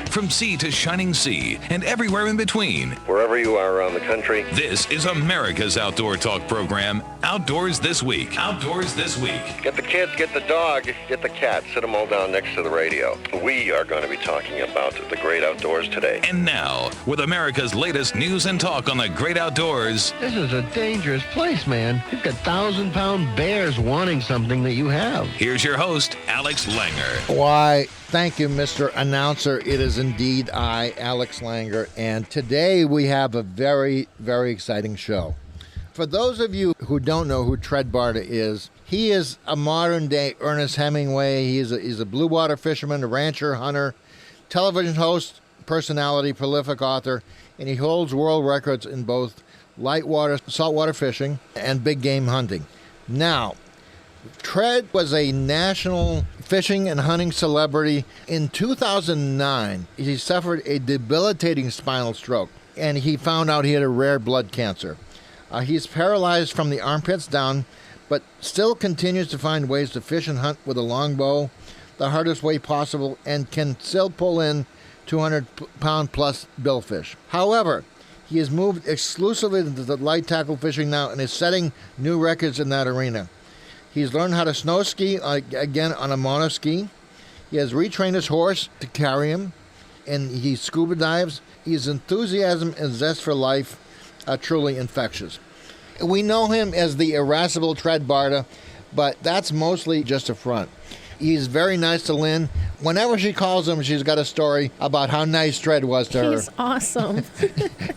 from sea to shining sea and everywhere in between. Wherever you are around the country. This is America's Outdoor Talk program, Outdoors This Week. Outdoors This Week. Get the kids, get the dog, get the cat. Sit them all down next to the radio. We are going to be talking about the great outdoors today. And now, with America's latest news and talk on the great outdoors. This is a dangerous place, man. You've got 1,000-pound bears wanting something that you have. Here's your host, Alex Langer. Why, thank you, Mr. Announcer. It is indeed I, Alex Langer, and today we have a very, very exciting show. For those of you who don't know who Tread Barta is, he is a modern-day Ernest Hemingway. He's a blue water fisherman, a rancher, hunter, television host, personality, prolific author, and he holds world records in both light water, saltwater fishing, and big game hunting. Now, Tread was a national fishing and hunting celebrity. In 2009, he suffered a debilitating spinal stroke, and he found out he had a rare blood cancer. He's paralyzed from the armpits down, but still continues to find ways to fish and hunt with a longbow the hardest way possible, and can still pull in 200-pound plus billfish. However, he has moved exclusively into the light tackle fishing now and is setting new records in that arena. He's learned how to snow ski, again, on a monoski. He has retrained his horse to carry him, and he scuba dives. His enthusiasm and zest for life are truly infectious. We know him as the irascible Tread Barta, but that's mostly just a front. He's very nice to Lynn. Whenever she calls him, she's got a story about how nice Tread was to her. He's awesome.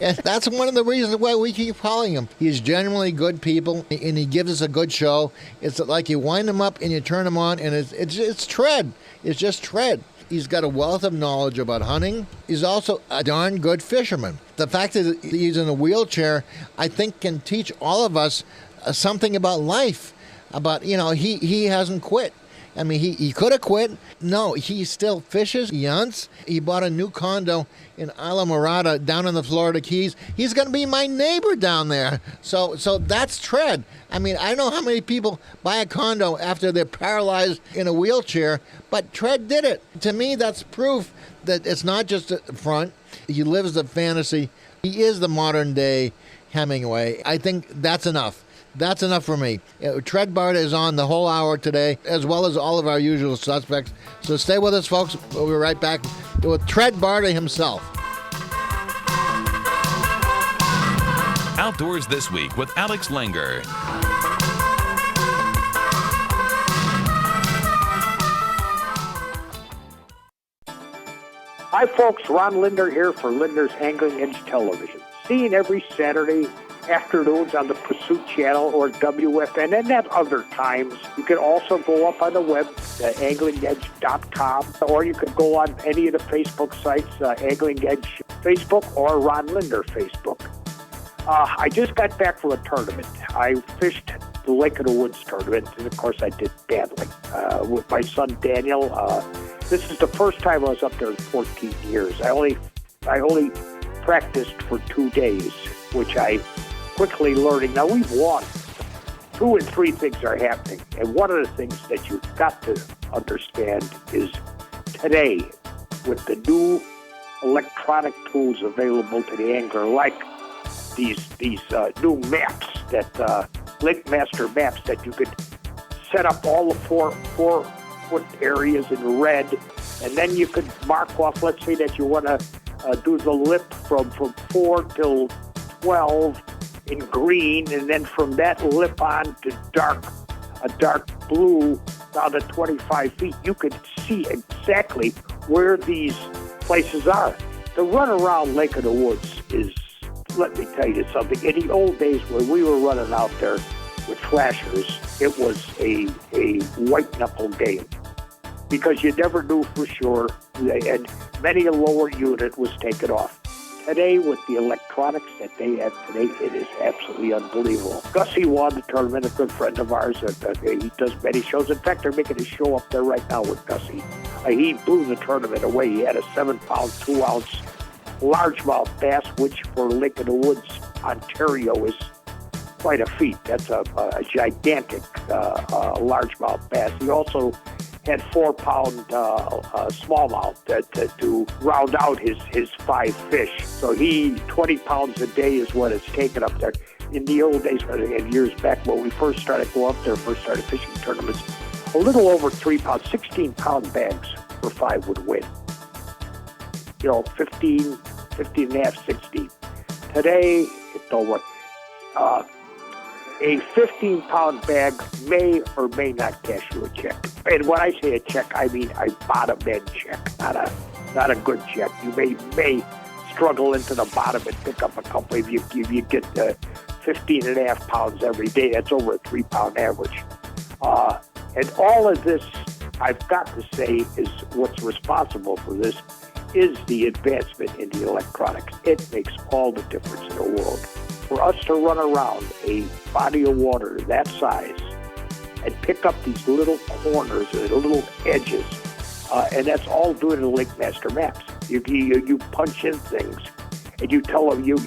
And that's one of the reasons why we keep calling him. He's genuinely good people, and he gives us a good show. It's like you wind him up and you turn him on, and it's Tread. It's just Tread. He's got a wealth of knowledge about hunting. He's also a darn good fisherman. The fact that he's in a wheelchair, I think, can teach all of us something about life. About, he hasn't quit. I mean, he could have quit. No, he still fishes, he hunts. He bought a new condo in Isla Morada down in the Florida Keys. He's going to be my neighbor down there. So that's Tread. I mean, I know how many people buy a condo after they're paralyzed in a wheelchair, but Tread did it. To me, that's proof that it's not just a front. He lives the fantasy. He is the modern day Hemingway. I think that's enough. That's enough for me. Tread Barta is on the whole hour today, as well as all of our usual suspects. So stay with us, folks. We'll be right back with Tread Barta himself. Outdoors This Week with Alex Langer. Hi, folks. Ron Linder here for Linder's Angling Edge Television. Seen every Saturday afternoons on the Pursuit Channel or WFN, and at other times. You can also go up on the web, anglingedge.com, or you can go on any of the Facebook sites, Angling Edge Facebook or Ron Linder Facebook. I just got back from a tournament. I fished the Lake of the Woods tournament, and of course I did badly with my son Daniel. This is the first time I was up there in 14 years. I only practiced for 2 days, which I quickly learning. Now, we've won. 2 and 3 things are happening. And one of the things that you've got to understand is today, with the new electronic tools available to the angler, like these new maps, that Lake Master maps, that you could set up all the four-foot areas in red, and then you could mark off, let's say that you want to do the lip from 4 till 12 in green, and then from that lip on to a dark blue down to 25 feet. You could see exactly where these places are. The run around Lake of the Woods is, let me tell you something. In the old days when we were running out there with flashers, it was a white knuckle game, because you never knew for sure, and many a lower unit was taken off. Today, with the electronics that they have today, it is absolutely unbelievable. Gussie won the tournament, a good friend of ours. He does many shows. In fact, they're making a show up there right now with Gussie. He blew the tournament away. He had a 7-pound, 2-ounce largemouth bass, which for Lake of the Woods, Ontario, is quite a feat. That's a gigantic largemouth bass. He also had 4-pound smallmouth to round out his 5 fish. So 20 pounds a day is what it's taken up there. In the old days, years back when we first started going up there, first started fishing tournaments, a little over 3 pounds, 16-pound bags for 5 would win. 15 and a half, 16. Today, it don't work. A 15-pound bag may or may not cash you a check. And when I say a check, I mean a bottom-end check, not a good check. You may struggle into the bottom and pick up a couple. If you get 15 and a half pounds every day, that's over a 3-pound average. And all of this, I've got to say, is what's responsible for this is the advancement in the electronics. It makes all the difference in the world. For us to run around a body of water that size and pick up these little corners and little edges, and that's all due to LinkMaster Maps. You punch in things, and you tell them you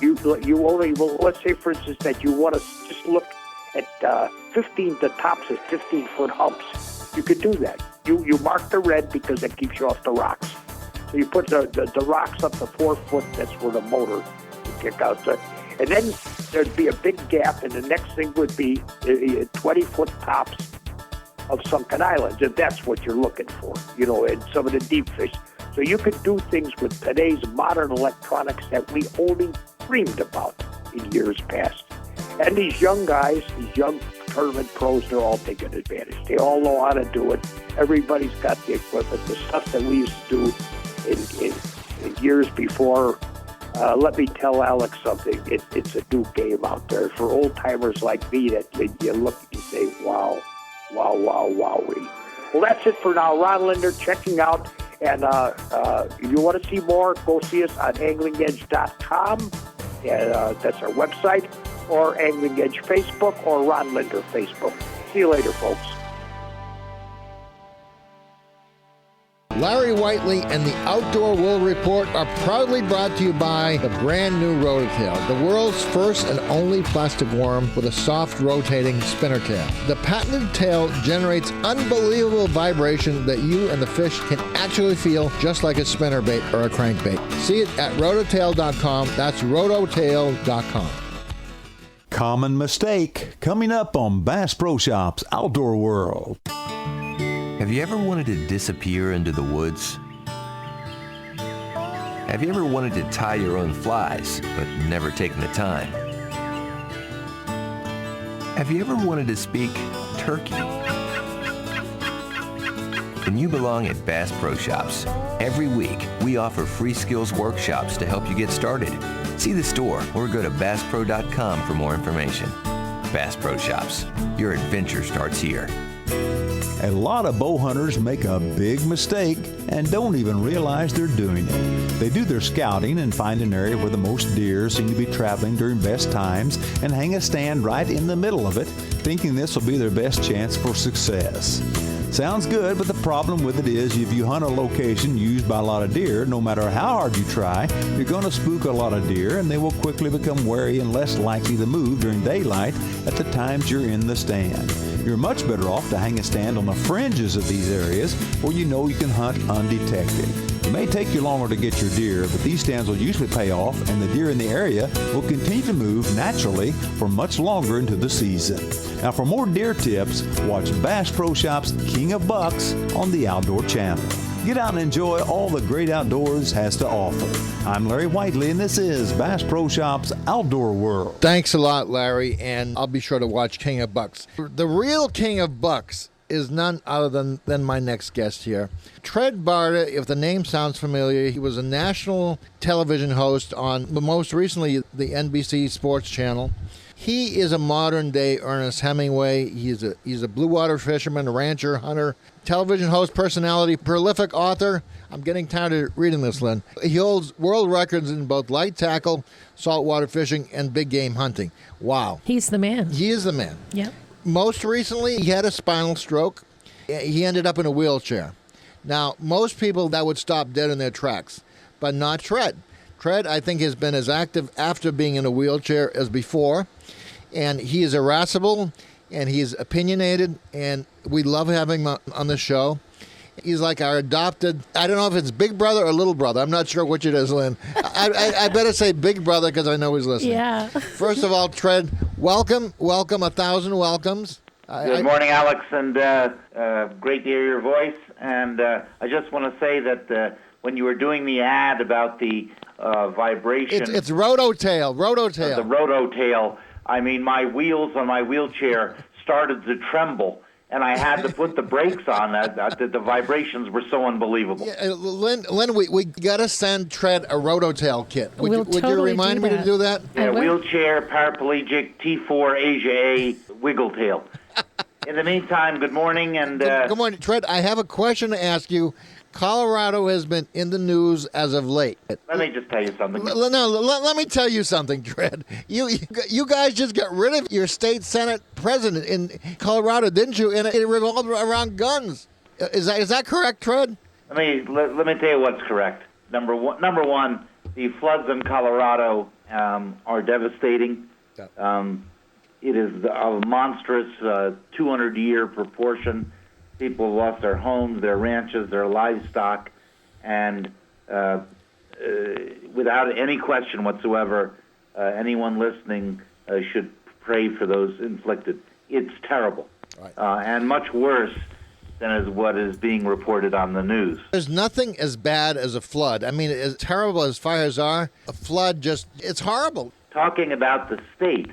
only. Well, let's say, for instance, that you want to just look at the tops of 15-foot humps. You could do that. You mark the red because that keeps you off the rocks. So you put the rocks up to 4 foot. That's where the motor would kick out. And then there'd be a big gap, and the next thing would be 20-foot tops of sunken islands, if that's what you're looking for, and some of the deep fish. So you could do things with today's modern electronics that we only dreamed about in years past. And these young guys, these young tournament pros, they're all taking advantage. They all know how to do it. Everybody's got the equipment. The stuff that we used to do in years before, let me tell Alex something. It's a new game out there. For old-timers like me, that you look and you say, wow, wowee. Well, that's it for now. Ron Linder checking out. And if you want to see more, go see us on anglingedge.com. And that's our website, or Angling Edge Facebook, or Ron Linder Facebook. See you later, folks. Larry Whiteley and the Outdoor World Report are proudly brought to you by the brand new Rototail, the world's first and only plastic worm with a soft rotating spinner tail. The patented tail generates unbelievable vibration that you and the fish can actually feel, just like a spinnerbait or a crankbait. See it at rototail.com. That's rototail.com. Common mistake coming up on Bass Pro Shops Outdoor World. Have you ever wanted to disappear into the woods? Have you ever wanted to tie your own flies, but never taken the time? Have you ever wanted to speak turkey? Then you belong at Bass Pro Shops. Every week, we offer free skills workshops to help you get started. See the store or go to BassPro.com for more information. Bass Pro Shops. Your adventure starts here. A lot of bow hunters make a big mistake and don't even realize they're doing it. They do their scouting and find an area where the most deer seem to be traveling during best times and hang a stand right in the middle of it, thinking this will be their best chance for success. Sounds good, but the problem with it is if you hunt a location used by a lot of deer, no matter how hard you try, you're going to spook a lot of deer and they will quickly become wary and less likely to move during daylight at the times you're in the stand. You're much better off to hang a stand on the fringes of these areas where you know you can hunt undetected. It may take you longer to get your deer, but these stands will usually pay off and the deer in the area will continue to move naturally for much longer into the season. Now for more deer tips, watch Bass Pro Shops King of Bucks on the Outdoor Channel. Get out and enjoy all the great outdoors has to offer. I'm Larry Whiteley, and this is Bass Pro Shops Outdoor World. Thanks a lot, Larry, and I'll be sure to watch King of Bucks. The real King of Bucks is none other than my next guest here. Tred Barta, if the name sounds familiar, he was a national television host on, most recently, the NBC Sports Channel. He is a modern-day Ernest Hemingway. He's a blue water fisherman, rancher, hunter, television host, personality, prolific author. I'm getting tired of reading this, Lynn. He holds world records in both light tackle, saltwater fishing, and big game hunting. Wow. He's the man. He is the man. Yep. Most recently, he had a spinal stroke. He ended up in a wheelchair. Now, most people, that would stop dead in their tracks, but not Tred. Tred, I think, has been as active after being in a wheelchair as before, and he is irascible, and he is opinionated, and we love having him on the show. He's like our adopted, I don't know if it's big brother or little brother. I'm not sure which it is, Lynn. I better say big brother because I know he's listening. Yeah. First of all, Tread, welcome, 1,000 welcomes. Good morning, Alex, and great to hear your voice. And I just want to say that when you were doing the ad about the vibration... It's Rototail. The Rototail. I mean, my wheels on my wheelchair started to tremble, and I had to put the brakes on. The vibrations were so unbelievable. Yeah, Lynn, we got to send Tread a Rototail kit. Would you remind me to do that? Yeah, wheelchair, paraplegic, T4, Asia A, wiggle tail. In the meantime, good morning. And good morning, Tread. I have a question to ask you. Colorado has been in the news as of late. Let me just tell you something. Let me tell you something, Tread. You guys just got rid of your state Senate president in Colorado, didn't you? And it revolved around guns. Is that correct, Tread? Let me tell you what's correct. Number one, the floods in Colorado are devastating. It is a monstrous 200-year proportion. People have lost their homes, their ranches, their livestock, and without any question whatsoever, anyone listening should pray for those inflicted. It's terrible, and much worse than what is being reported on the news. There's nothing as bad as a flood. I mean, as terrible as fires are, a flood it's horrible. Talking about the state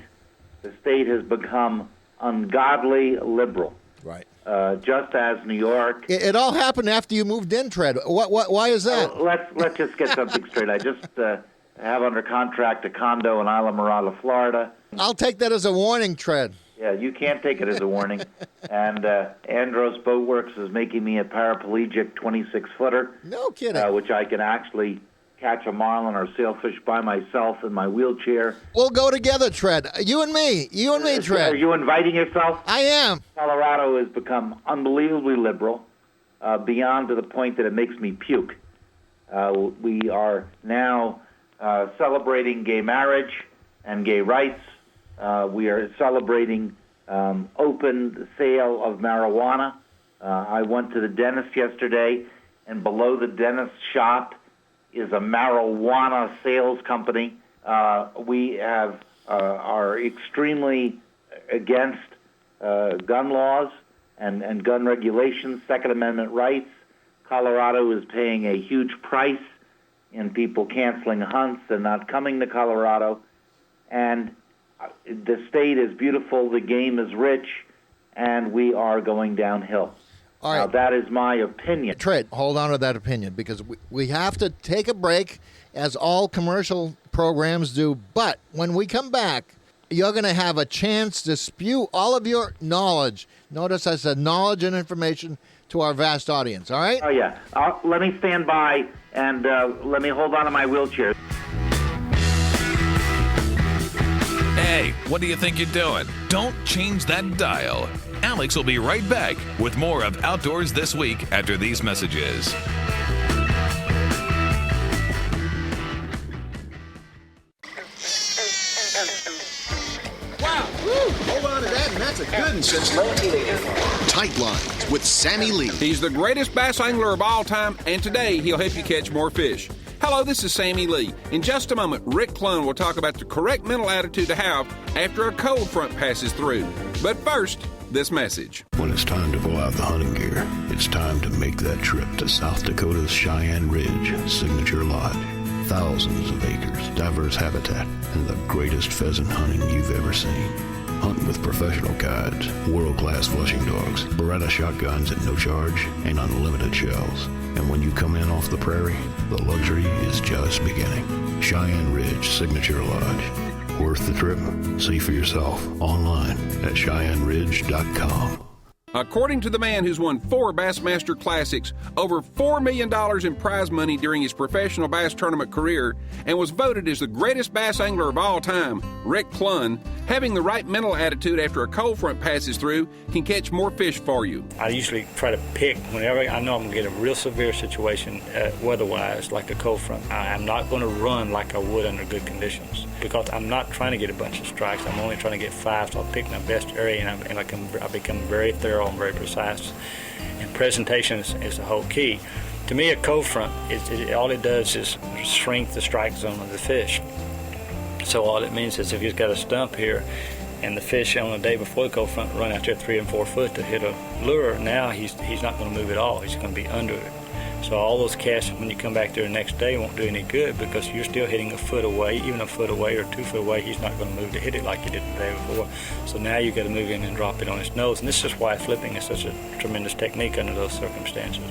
has become ungodly liberal. Right. Just as New York. It all happened after you moved in, Tread. Why is that? Let's just get something straight. I just have under contract a condo in Isla Mirada, Florida. I'll take that as a warning, Tread. Yeah, you can't take it as a warning. And Andros Boatworks is making me a paraplegic 26-footer. No kidding. Which I can actually catch a marlin or sailfish by myself in my wheelchair. We'll go together, Tread. You and me, Tread. Are you inviting yourself? I am. Colorado has become unbelievably liberal, beyond to the point that it makes me puke. We are now celebrating gay marriage and gay rights. We are celebrating open sale of marijuana. I went to the dentist yesterday, and below the dentist shop is a marijuana sales company. We are extremely against gun laws and gun regulations, Second Amendment rights. Colorado is paying a huge price in people canceling hunts and not coming to Colorado. And the state is beautiful, the game is rich, and we are going downhill. All right. Now, that is my opinion. Tread, hold on to that opinion, because we have to take a break, as all commercial programs do. But when we come back, you're going to have a chance to spew all of your knowledge. Notice I said knowledge and information to our vast audience, all right? Oh, yeah. Let me stand by, and let me hold on to my wheelchair. Hey, what do you think you're doing? Don't change that dial. Alex will be right back with more of Outdoors This Week after these messages. Wow! Woo! Hold on to that, and that's a good one. Since 1984. Tight Lines with Sammy Lee. He's the greatest bass angler of all time, and today he'll help you catch more fish. Hello, this is Sammy Lee. In just a moment, Rick Clun will talk about the correct mental attitude to have after a cold front passes through. But first, this message. When it's time to pull out the hunting gear, it's time to make that trip to South Dakota's Cheyenne Ridge Signature Lodge. Thousands of acres, diverse habitat, and the greatest pheasant hunting you've ever seen. Hunt with professional guides, world-class flushing dogs, Beretta shotguns at no charge, and unlimited shells. And when you come in off the prairie, the luxury is just beginning. Cheyenne Ridge Signature Lodge. Worth the trip? See for yourself online at CheyenneRidge.com. According to the man who's won 4 Bassmaster Classics, over $4 million in prize money during his professional bass tournament career, and was voted as the greatest bass angler of all time, Rick Clun, having the right mental attitude after a cold front passes through can catch more fish for you. I usually try to pick whenever I know I'm going to get a real severe situation weather-wise, like a cold front. I'm not going to run like I would under good conditions, because I'm not trying to get a bunch of strikes. I'm only trying to get 5, so I'll pick my best area, and I become very thorough thorough and very precise. And presentation is the whole key. To me, a cold front, all it does is shrink the strike zone of the fish. So all it means is if he's got a stump here and the fish on the day before the cold front run out there 3 and 4 foot to hit a lure, now he's not going to move at all. He's going to be under it. So all those casts, when you come back there the next day, won't do any good because you're still hitting a foot away, even a foot away or 2 foot away. He's not going to move to hit it like you did the day before. So now you've got to move in and drop it on his nose. And this is why flipping is such a tremendous technique under those circumstances.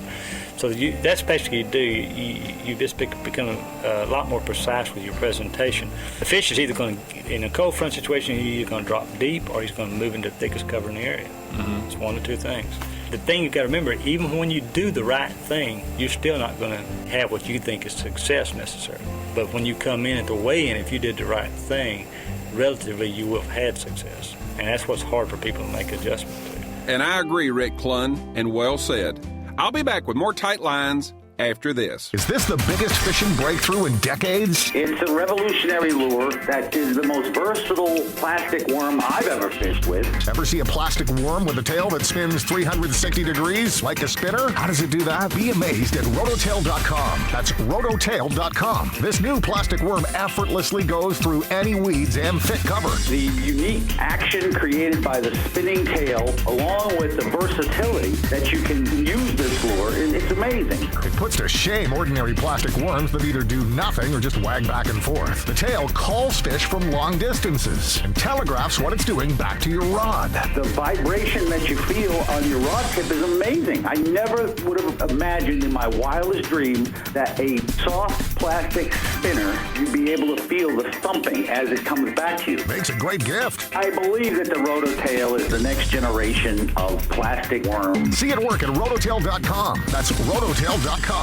So that's basically you do. You just become a lot more precise with your presentation. The fish is either going to, in a cold front situation, he's either going to drop deep or he's going to move into the thickest cover in the area. Mm-hmm. It's one of 2 things. The thing you've got to remember, even when you do the right thing, you're still not going to have what you think is success necessarily. But when you come in at the weigh-in, if you did the right thing, relatively you will have had success. And that's what's hard for people to make adjustments to. And I agree, Rick Clunn, and well said. I'll be back with more Tight Lines after this. Is this the biggest fishing breakthrough in decades? It's a revolutionary lure that is the most versatile plastic worm I've ever fished with. Ever see a plastic worm with a tail that spins 360 degrees like a spinner? How does it do that? Be amazed at rototail.com. That's rototail.com. This new plastic worm effortlessly goes through any weeds and thick cover. The unique action created by the spinning tail, along with the versatility that you can use this lure, it's amazing. It puts to shame ordinary plastic worms that either do nothing or just wag back and forth. The tail calls fish from long distances and telegraphs what it's doing back to your rod. The vibration that you feel on your rod tip is amazing. I never would have imagined in my wildest dreams that a soft plastic spinner, you'd be able to feel the thumping as it comes back to you. Makes a great gift. I believe that the Rototail is the next generation of plastic worm. See it work at rototail.com. That's rototail.com.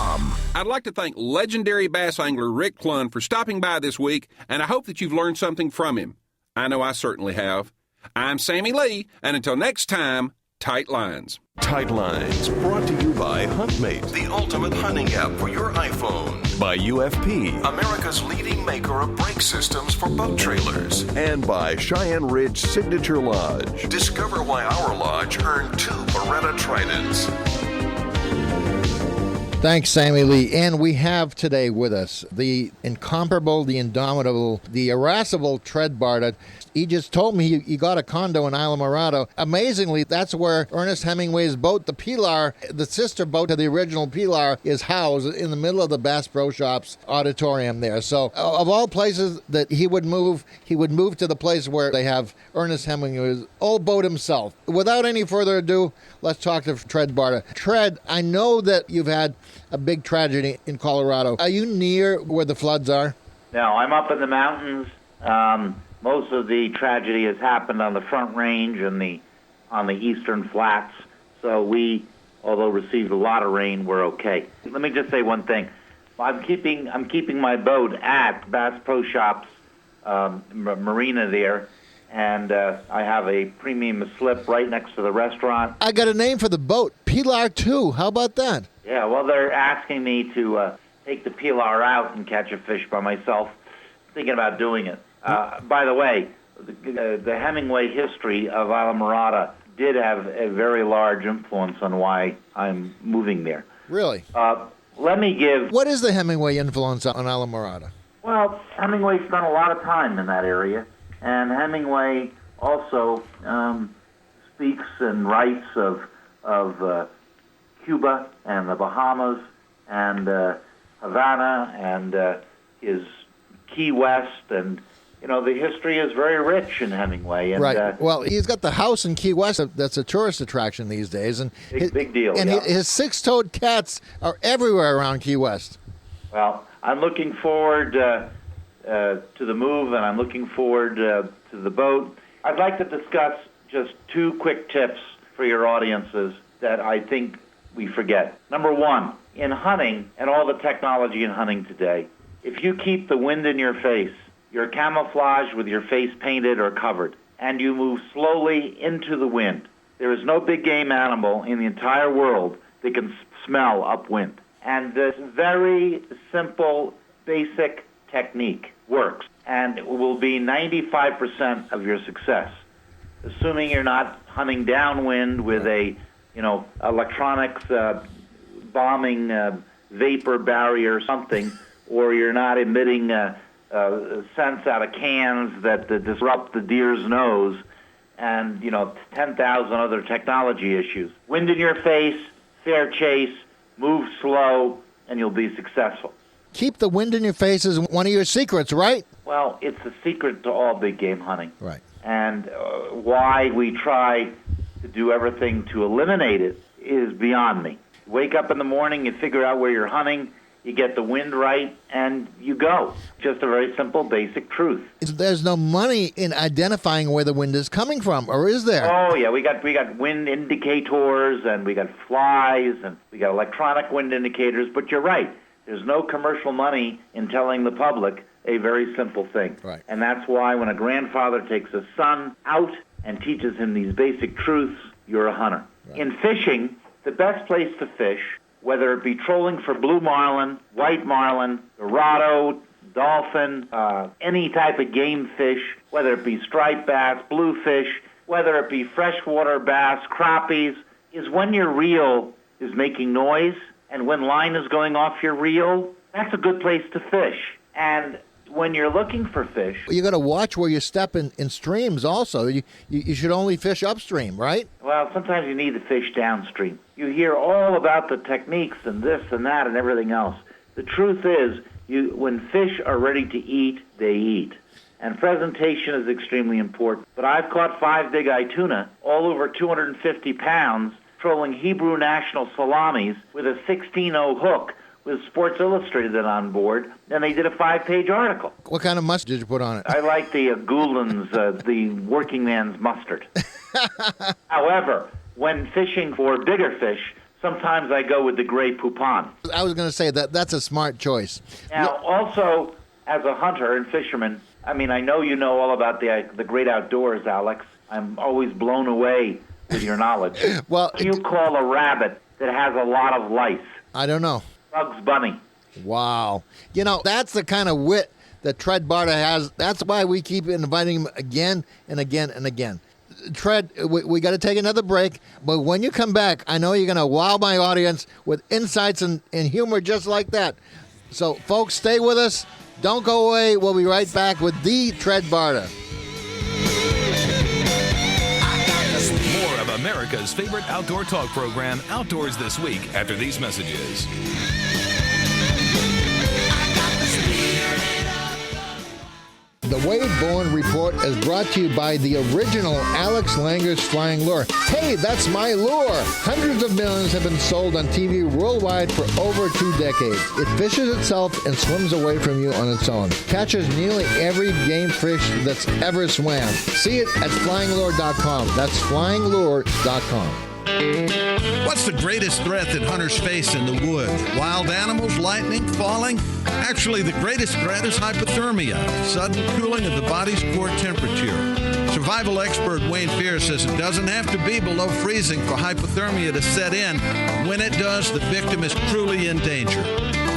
I'd like to thank legendary bass angler Rick Clunn for stopping by this week, and I hope that you've learned something from him. I know I certainly have. I'm Sammy Lee, and until next time, Tight Lines. Tight Lines, brought to you by HuntMate, the ultimate hunting app for your iPhone. By UFP, America's leading maker of brake systems for boat trailers. And by Cheyenne Ridge Signature Lodge. Discover why our lodge earned 2 Beretta Tridents. Thanks, Sammy Lee. And we have today with us the incomparable, the indomitable, the irascible Tread Barta. He just told me he got a condo in Islamorado. Amazingly, that's where Ernest Hemingway's boat, the Pilar, the sister boat to the original Pilar, is housed in the middle of the Bass Pro Shops auditorium there. So of all places that he would move to the place where they have Ernest Hemingway's old boat himself. Without any further ado, let's talk to Tread Barta. Tread, I know that you've had a big tragedy in Colorado. Are you near where the floods are? No, I'm up in the mountains. Most of the tragedy has happened on the Front Range and on the eastern flats. So we, although received a lot of rain, we're okay. Let me just say one thing. I'm keeping my boat at Bass Pro Shops marina there, and I have a premium slip right next to the restaurant. I got a name for the boat, Pilar 2. How about that? Yeah, well, they're asking me to take the Pilar out and catch a fish by myself. Thinking about doing it. By the way, the Hemingway history of Islamorada did have a very large influence on why I'm moving there. Really? Let me give... What is the Hemingway influence on Islamorada? Well, Hemingway spent a lot of time in that area, and Hemingway also speaks and writes of Cuba and the Bahamas and Havana and his Key West, and the history is very rich in Hemingway. And, right. Well, he's got the house in Key West that's a tourist attraction these days, and big deal. And yeah. his 6-toed cats are everywhere around Key West. Well, I'm looking forward to the move, and I'm looking forward to the boat. I'd like to discuss just 2 quick tips for your audiences that I think we forget. Number 1, in hunting and all the technology in hunting today, if you keep the wind in your face, you're camouflaged with your face painted or covered, and you move slowly into the wind, there is no big game animal in the entire world that can smell upwind. And this very simple, basic technique works, and it will be 95% of your success. assuming you're not hunting downwind with a, electronics bombing vapor barrier or something, or you're not emitting scents out of cans that disrupt the deer's nose, and 10,000 other technology issues. Wind in your face, fair chase, move slow, and you'll be successful. Keep the wind in your face is one of your secrets, right? Well, it's the secret to all big game hunting. Right. And why we try to do everything to eliminate it is beyond me. Wake up in the morning, you figure out where you're hunting, you get the wind right, and you go. Just a very simple, basic truth. There's no money in identifying where the wind is coming from, or is there? Oh, yeah. We got wind indicators, and we got flies, and we got electronic wind indicators. But you're right. There's no commercial money in telling the public a very simple thing. Right. And that's why when a grandfather takes a son out and teaches him these basic truths, you're a hunter. Right. In fishing, the best place to fish, whether it be trolling for blue marlin, white marlin, dorado, dolphin, any type of game fish, whether it be striped bass, bluefish, whether it be freshwater bass, crappies, is when your reel is making noise and when line is going off your reel. That's a good place to fish. And when you're looking for fish, you got to watch where you step in streams also. You should only fish upstream, right? Well, sometimes you need to fish downstream. You hear all about the techniques and this and that and everything else. The truth is, when fish are ready to eat, they eat. And presentation is extremely important. But I've caught 5 big eye tuna, all over 250 pounds, trolling Hebrew national salamis with a 16-0 hook with Sports Illustrated on board, and they did a 5-page article. What kind of mustard did you put on it? I like the Goulin's, the working man's mustard. However, when fishing for bigger fish, sometimes I go with the gray poupon. I was going to say that's a smart choice. Now, also, as a hunter and fisherman, I mean, I know you know all about the great outdoors, Alex. I'm always blown away with your knowledge. Well, what do you call a rabbit that has a lot of lice? I don't know. Bugs Bunny. Wow. That's the kind of wit that Tread Barta has. That's why we keep inviting him again and again and again. Tread, we got to take another break, but when you come back, I know you're going to wow my audience with insights and humor just like that. So, folks, stay with us. Don't go away. We'll be right back with the Tread Barta. More of America's favorite outdoor talk program, Outdoors This Week, after these messages. The Wade Bowen Report is brought to you by the original Alex Langer's Flying Lure. Hey, that's my lure! Hundreds of millions have been sold on TV worldwide for over 2 decades. It fishes itself and swims away from you on its own. Catches nearly every game fish that's ever swam. See it at flyinglure.com. That's flyinglure.com. What's the greatest threat that hunters face in the woods? Wild animals, lightning, falling? Actually, the greatest threat is hypothermia, sudden cooling of the body's core temperature. Survival expert Wayne Fear says it doesn't have to be below freezing for hypothermia to set in. When it does, the victim is truly in danger.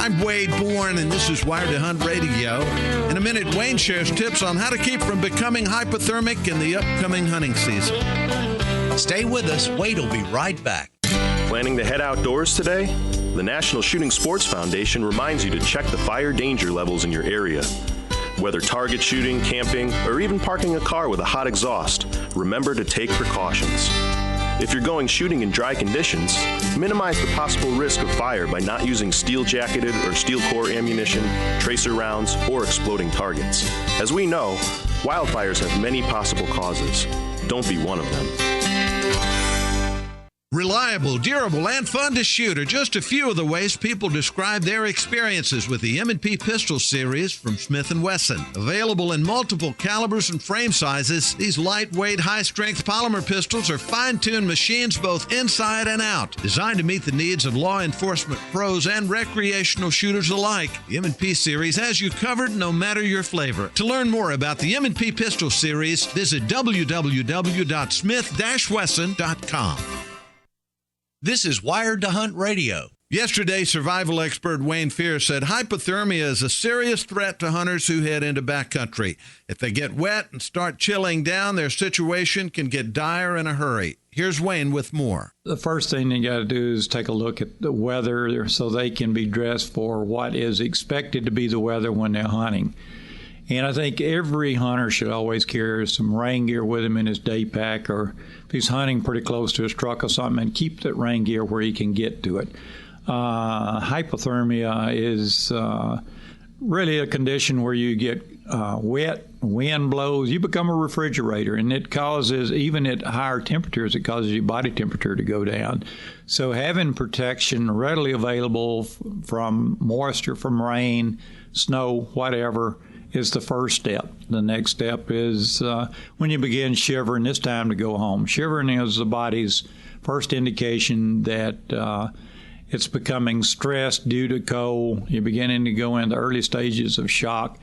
I'm Wade Bourne, and this is Wired to Hunt Radio. In a minute, Wayne shares tips on how to keep from becoming hypothermic in the upcoming hunting season. Stay with us. Wade will be right back. Planning to head outdoors today? The National Shooting Sports Foundation reminds you to check the fire danger levels in your area. Whether target shooting, camping, or even parking a car with a hot exhaust, remember to take precautions. If you're going shooting in dry conditions, minimize the possible risk of fire by not using steel-jacketed or steel core ammunition, tracer rounds, or exploding targets. As we know, wildfires have many possible causes. Don't be one of them. Reliable, durable, and fun to shoot are just a few of the ways people describe their experiences with the M&P Pistol Series from Smith & Wesson. Available in multiple calibers and frame sizes, these lightweight, high-strength polymer pistols are fine-tuned machines both inside and out, designed to meet the needs of law enforcement pros and recreational shooters alike. The M&P Series has you covered no matter your flavor. To learn more about the M&P Pistol Series, visit www.smith-wesson.com. This is Wired to Hunt Radio. Yesterday, survival expert Wayne Fierce said hypothermia is a serious threat to hunters who head into backcountry. If they get wet and start chilling down, their situation can get dire in a hurry. Here's Wayne with more. The first thing you got to do is take a look at the weather so they can be dressed for what is expected to be the weather when they're hunting. And I think every hunter should always carry some rain gear with him in his day pack, or if he's hunting pretty close to his truck or something, and keep that rain gear where he can get to it. Hypothermia is really a condition where you get wet, wind blows, you become a refrigerator, and it causes, even at higher temperatures, it causes your body temperature to go down. So having protection readily available from moisture, from rain, snow, whatever, is the first step. The next step is when you begin shivering, it's time to go home. Shivering is the body's first indication that it's becoming stressed due to cold. You're beginning to go into early stages of shock.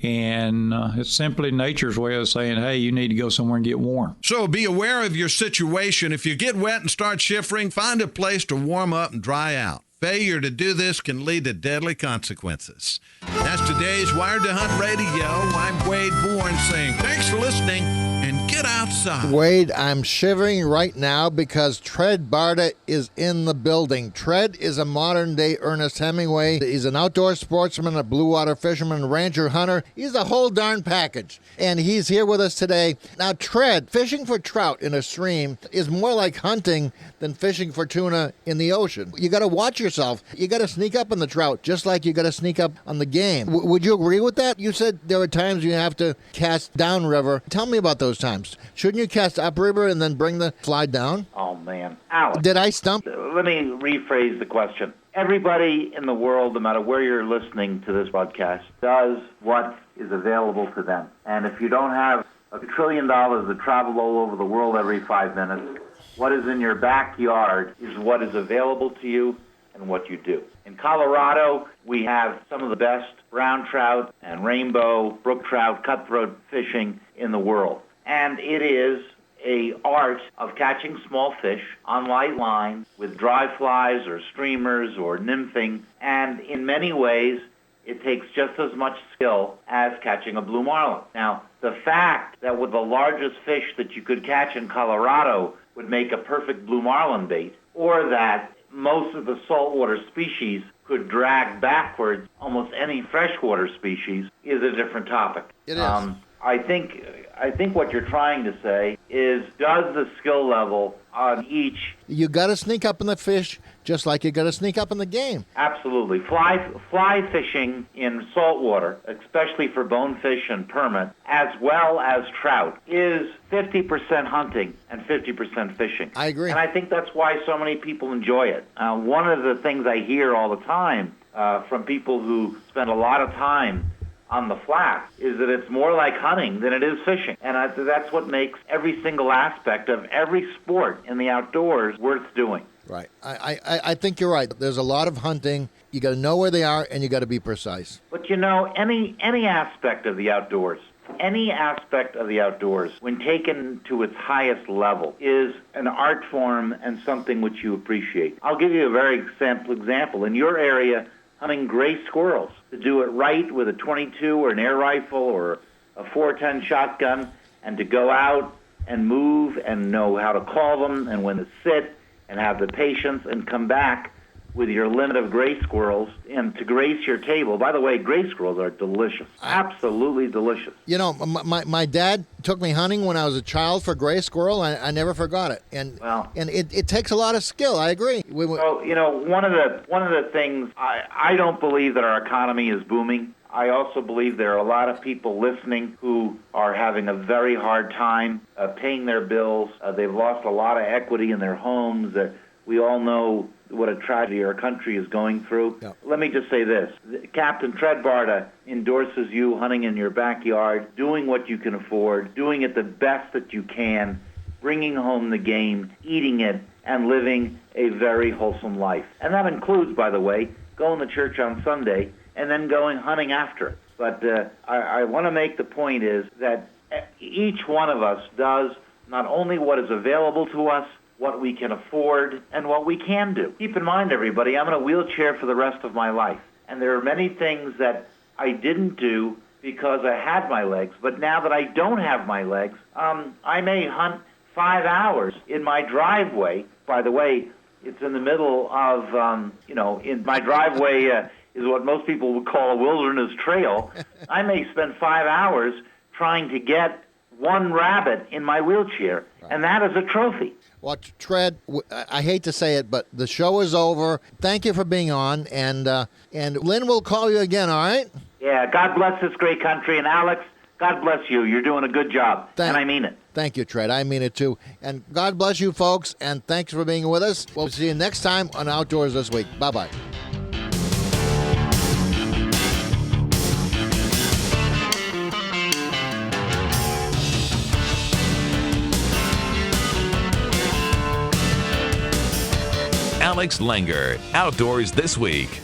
And it's simply nature's way of saying, hey, you need to go somewhere and get warm. So be aware of your situation. If you get wet and start shivering, find a place to warm up and dry out. Failure to do this can lead to deadly consequences. That's today's Wired to Hunt Radio. I'm Wade Bourne saying thanks for listening and get outside. Wade, I'm shivering right now because Tread Barta is in the building. Tread is a modern-day Ernest Hemingway. He's an outdoor sportsman, a blue water fisherman, rancher, hunter. He's a whole darn package, and he's here with us today. Now, Tread, fishing for trout in a stream is more like hunting than fishing for tuna in the ocean. You got to watch yourself. You got to sneak up on the trout, just like you got to sneak up on the game. Would you agree with that? You said there are times you have to cast downriver. Tell me about those times. Shouldn't you cast upriver and then bring the fly down? Oh, man. Alex. Did I stump? Let me rephrase the question. Everybody in the world, no matter where you're listening to this broadcast, does what is available to them. And if you don't have $1 trillion to travel all over the world every 5 minutes, what is in your backyard is what is available to you and what you do. In Colorado, we have some of the best brown trout and rainbow, brook trout, cutthroat fishing in the world. And it is an art of catching small fish on light lines with dry flies or streamers or nymphing. And in many ways, it takes just as much skill as catching a blue marlin. Now, the fact that with the largest fish that you could catch in Colorado would make a perfect blue marlin bait, or that most of the saltwater species could drag backwards almost any freshwater species, is a different topic. It is. I think what you're trying to say is, does the skill level on each... You got to sneak up on the fish just like you got to sneak up on the game. Absolutely. Fly fishing in saltwater, especially for bonefish and permit, as well as trout, is 50% hunting and 50% fishing. I agree. And I think that's why so many people enjoy it. One of the things I hear all the time from people who spend a lot of time on the flats is that it's more like hunting than it is fishing. And that's what makes every single aspect of every sport in the outdoors worth doing. Right. I think you're right. There's a lot of hunting. You got to know where they are, and you got to be precise. But you know, any aspect of the outdoors, when taken to its highest level, is an art form and something which you appreciate. I'll give you a very simple example. In your area, hunting gray squirrels, to do it right with a .22 or an air rifle or a 410 shotgun, and to go out and move and know how to call them and when to sit and have the patience and come back with your limit of gray squirrels and to grace your table. By the way, gray squirrels are delicious, absolutely delicious. You know, my dad took me hunting when I was a child for gray squirrel. I never forgot it. And it takes a lot of skill. I agree. So, you know, one of the things, I don't believe that our economy is booming. I also believe there are a lot of people listening who are having a very hard time paying their bills. They've lost a lot of equity in their homes. We all know what a tragedy our country is going through. Yeah. Let me just say this. Captain Tread Barta endorses you hunting in your backyard, doing what you can afford, doing it the best that you can, bringing home the game, eating it, and living a very wholesome life. And that includes, by the way, going to church on Sunday and then going hunting after it. But I want to make the point is that each one of us does not only what is available to us, what we can afford, and what we can do. Keep in mind, everybody, I'm in a wheelchair for the rest of my life, and there are many things that I didn't do because I had my legs, but now that I don't have my legs, I may hunt 5 hours in my driveway. By the way, it's in the middle of, in my driveway is what most people would call a wilderness trail. I may spend 5 hours trying to get one rabbit in my wheelchair, and that is a trophy. Well, Tread, I hate to say it, but the show is over. Thank you for being on, and Lynn will call you again, all right? Yeah, God bless this great country, and Alex, God bless you. You're doing a good job, and I mean it. Thank you, Tread. I mean it, too. And God bless you, folks, and thanks for being with us. We'll see you next time on Outdoors This Week. Bye-bye. Alex Langer, Outdoors This Week.